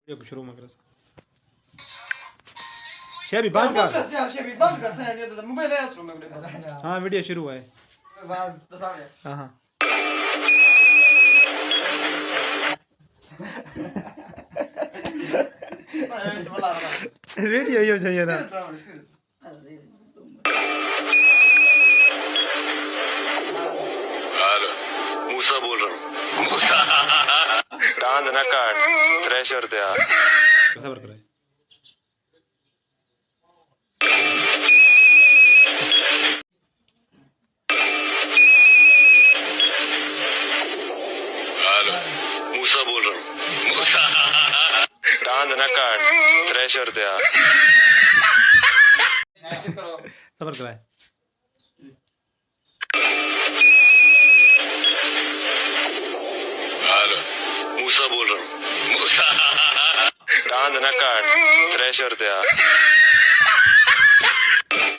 ये शुरू में कर शेबी बंद कर शेबी बंद कर सही नहीं तो मोबाइल है उसमें मेरे पास। हां वीडियो शुरू है आवाज दसा है। हां हां वीडियो यो चाहिए था हेलो मूसा बोल रहा हूँ मूसा दांत ना काट थ्रेशर तैयार सबर करे हेलो मूसा बोल रहा हूँ मूसा दांत ना काट थ्रेशर तैयार सबर करे हेलो मूसा बोल रहा हूँ मूसा दांत ना काट थ्रेशर तैयार